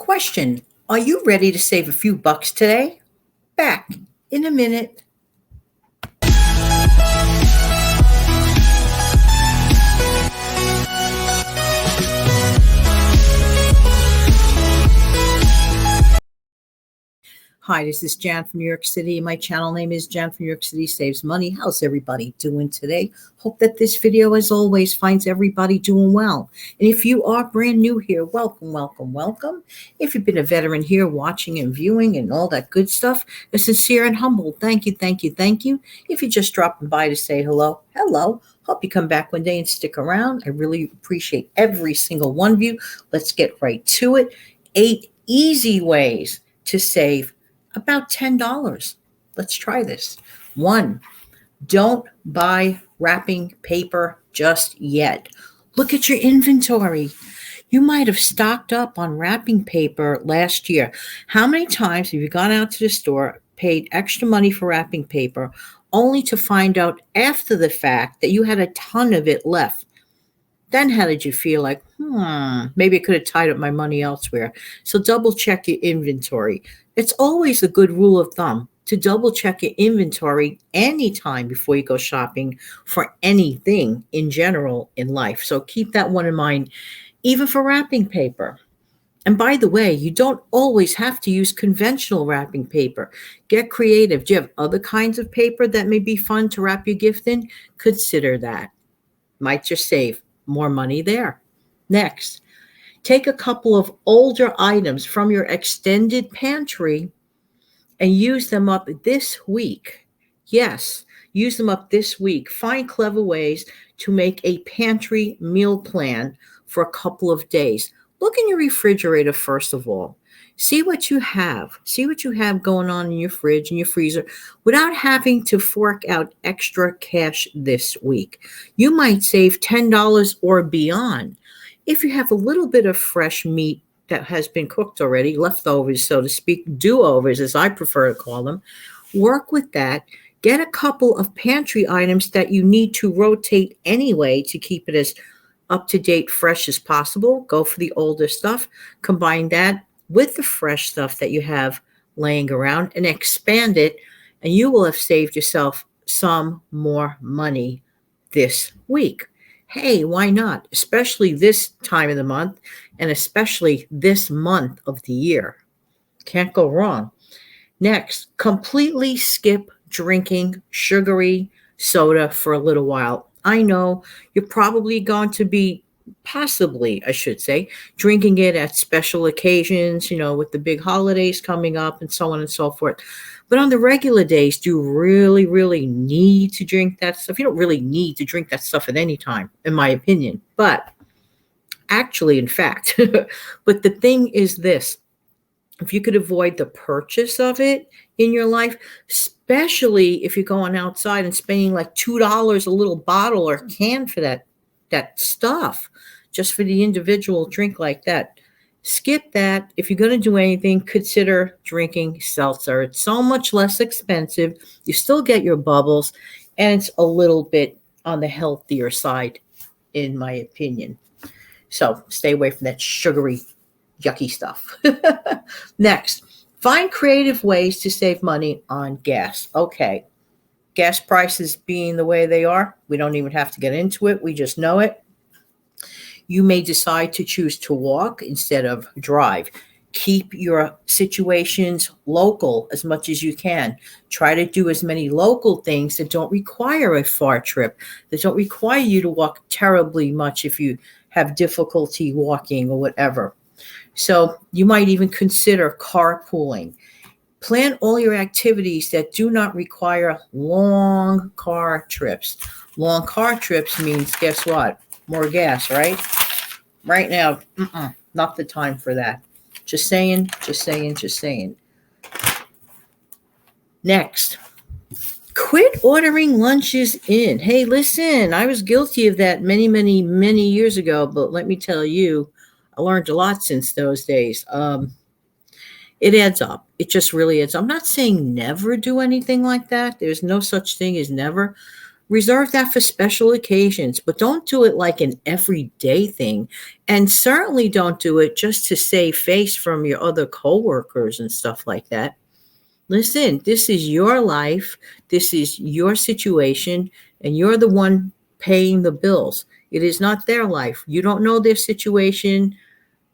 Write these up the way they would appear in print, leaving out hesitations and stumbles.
Question: are you ready to save a few bucks today? Back in a minute. Hi, this is Jan from New York City. My channel name is Jan from New York City Saves Money. How's everybody doing today? Hope that this video, as always, finds everybody doing well. And if you are brand new here, welcome, welcome, welcome. If you've been a veteran here watching and viewing and all that good stuff, a sincere and humble thank you, thank you, thank you. If you're just dropping by to say hello, hello. Hope you come back one day and stick around. I really appreciate every single one of you. Let's get right to it. 8 easy ways to save about $10. Let's try this. 1, don't buy wrapping paper just yet. Look at your inventory. You might have stocked up on wrapping paper last year. How many times have you gone out to the store, paid extra money for wrapping paper, only to find out after the fact that you had a ton of it left? Then how did you feel? Like, maybe I could have tied up my money elsewhere. So double check your inventory. It's always a good rule of thumb to double check your inventory anytime before you go shopping for anything in general in life. So keep that one in mind, even for wrapping paper. And by the way, you don't always have to use conventional wrapping paper. Get creative. Do you have other kinds of paper that may be fun to wrap your gift in? Consider that. Might just save more money there. Next, take a couple of older items from your extended pantry and use them up this week. Yes, use them up this week. Find clever ways to make a pantry meal plan for a couple of days. Look in your refrigerator first of all. See what you have. See what you have going on in your fridge and your freezer without having to fork out extra cash this week. You might save $10 or beyond. If you have a little bit of fresh meat that has been cooked already, leftovers, so to speak, do-overs, as I prefer to call them, work with that. Get a couple of pantry items that you need to rotate anyway to keep it as up-to-date, fresh as possible. Go for the older stuff. Combine that with the fresh stuff that you have laying around and expand it, and you will have saved yourself some more money this week. Hey, why not? Especially this time of the month and especially this month of the year. Can't go wrong. Next, completely skip drinking sugary soda for a little while. I know you're probably going to be possibly, I should say, drinking it at special occasions, with the big holidays coming up and so on and so forth. But on the regular days, do you really, really need to drink that stuff? You don't really need to drink that stuff at any time, in my opinion. But actually, in fact, but the thing is this. If you could avoid the purchase of it in your life, especially if you're going outside and spending like $2 a little bottle or can for that stuff, just for the individual drink like that. Skip that. If you're going to do anything, consider drinking seltzer. It's so much less expensive. You still get your bubbles, and it's a little bit on the healthier side, in my opinion. So stay away from that sugary, yucky stuff. Next, find creative ways to save money on gas. Okay. Gas prices being the way they are, we don't even have to get into it. We just know it. You may decide to choose to walk instead of drive. Keep your situations local as much as you can. Try to do as many local things that don't require a far trip, that don't require you to walk terribly much if you have difficulty walking or whatever. So you might even consider carpooling. Plan all your activities that do not require long car trips. Long car trips means, guess what? More gas, right? Right now, not the time for that. Just saying, just saying, just saying. Next, quit ordering lunches in. Hey, listen, I was guilty of that many, many, many years ago, but let me tell you, I learned a lot since those days. It adds up. It just really adds up. I'm not saying never do anything like that. There's no such thing as never. Reserve that for special occasions, but don't do it like an everyday thing. And certainly don't do it just to save face from your other coworkers and stuff like that. Listen, this is your life, this is your situation, and you're the one paying the bills. It is not their life. You don't know their situation.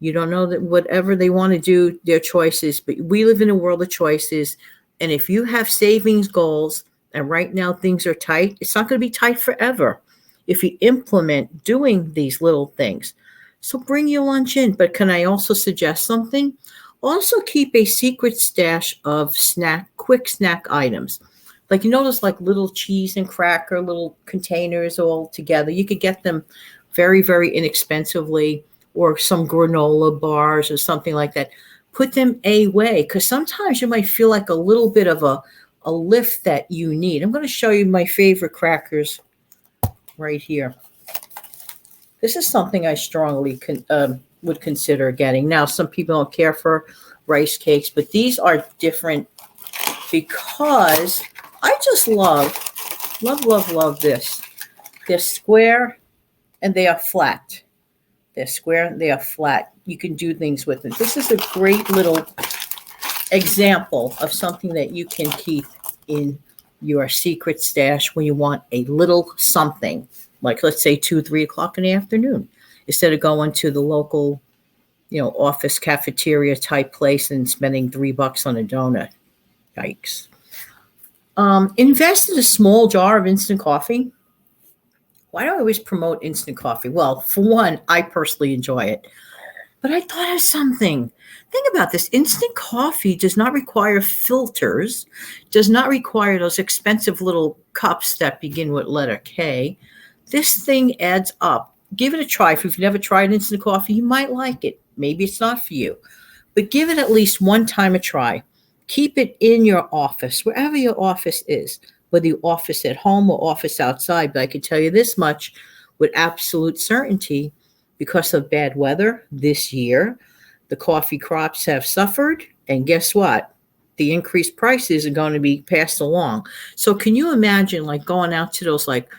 You don't know that whatever they want to do, their choices, but we live in a world of choices. And if you have savings goals and right now things are tight, it's not going to be tight forever if you implement doing these little things. So bring your lunch in. But can I also suggest something? Also keep a secret stash of quick snack items. Like you notice like little cheese and cracker, little containers all together. You could get them very, very inexpensively, or some granola bars or something like that. Put them away because sometimes you might feel like a little bit of a lift that you need. I'm going to show you my favorite crackers right here. This is something I strongly would consider getting. Now, some people don't care for rice cakes, but these are different because I just love this. They're square and they are flat. They're square, they are flat. You can do things with it. This is a great little example of something that you can keep in your secret stash when you want a little something, like let's say 2-3 o'clock in the afternoon, instead of going to the local, office cafeteria type place and spending $3 on a donut. Yikes. Invest in a small jar of instant coffee. Why do I always promote instant coffee? Well, for one, I personally enjoy it. But I thought of something. Think about this. Instant coffee does not require filters, does not require those expensive little cups that begin with letter K. This thing adds up. Give it a try. If you've never tried instant coffee, you might like it. Maybe it's not for you. But give it at least one time a try. Keep it in your office, wherever your office is, whether you office at home or office outside. But I can tell you this much with absolute certainty, because of bad weather this year, the coffee crops have suffered. And guess what? The increased prices are going to be passed along. So can you imagine like going out to those like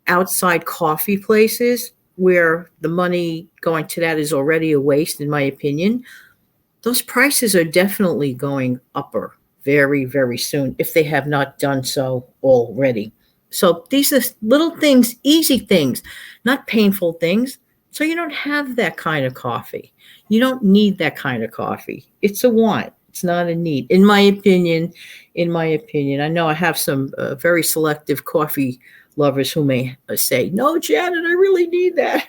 outside coffee places where the money going to that is already a waste, in my opinion? Those prices are definitely going upper very, very soon if they have not done so already. So these are little things, easy things, not painful things. So you don't have that kind of coffee. You don't need that kind of coffee. It's a want. It's not a need. In my opinion, I know I have some very selective coffee lovers who may say, no, Janet, I really need that.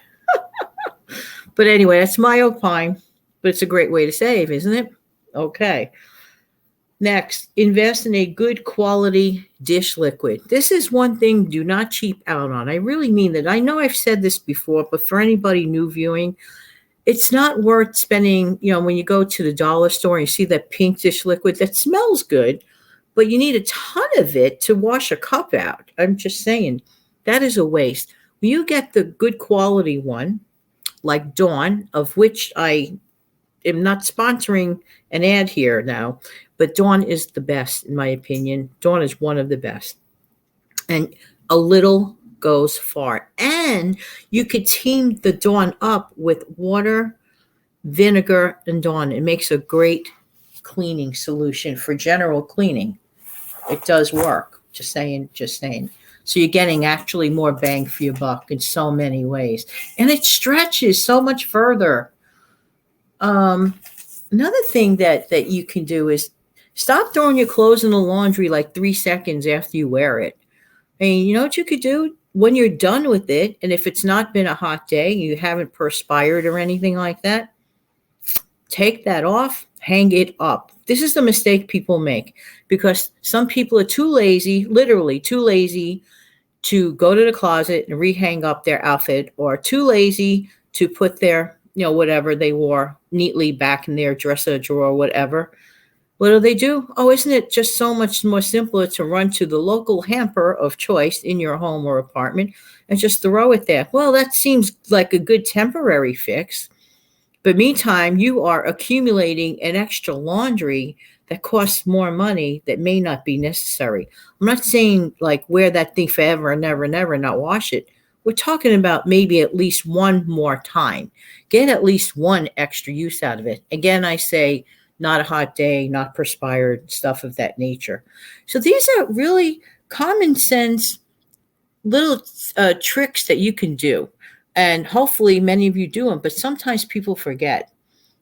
But anyway, that's my opine. But it's a great way to save, isn't it? Okay. Next, invest in a good quality dish liquid. This is one thing do not cheap out on. I really mean that. I know I've said this before, but for anybody new viewing, it's not worth spending, when you go to the dollar store and you see that pink dish liquid that smells good, but you need a ton of it to wash a cup out. I'm just saying that is a waste. When you get the good quality one, like Dawn, of which I am not sponsoring an ad here now, but Dawn is the best, in my opinion. Dawn is one of the best. And a little goes far. And you could team the Dawn up with water, vinegar, and Dawn. It makes a great cleaning solution for general cleaning. It does work. Just saying. So you're getting actually more bang for your buck in so many ways. And it stretches so much further. Another thing that you can do is stop throwing your clothes in the laundry like 3 seconds after you wear it. I mean, you know what you could do when you're done with it, and if it's not been a hot day, you haven't perspired or anything like that, take that off, hang it up. This is the mistake people make because some people are too lazy, literally too lazy to go to the closet and rehang up their outfit, or too lazy to put their, whatever they wore neatly back in their dresser drawer, whatever. What do? Oh, isn't it just so much more simpler to run to the local hamper of choice in your home or apartment and just throw it there? Well, that seems like a good temporary fix. But meantime, you are accumulating an extra laundry that costs more money that may not be necessary. I'm not saying like wear that thing forever and never, never, not wash it. We're talking about maybe at least one more time. Get at least one extra use out of it. Again, I say not a hot day, not perspired, stuff of that nature. So these are really common sense little tricks that you can do. And hopefully many of you do them, but sometimes people forget.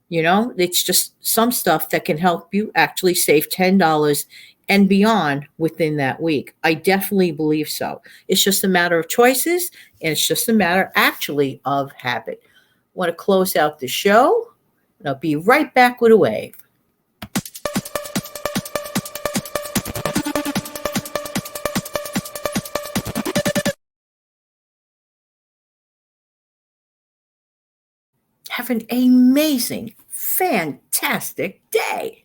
It's just some stuff that can help you actually save $10 and beyond within that week. I definitely believe so. It's just a matter of choices, and it's just a matter actually of habit. I want to close out the show, and I'll be right back with a wave. Have an amazing, fantastic day.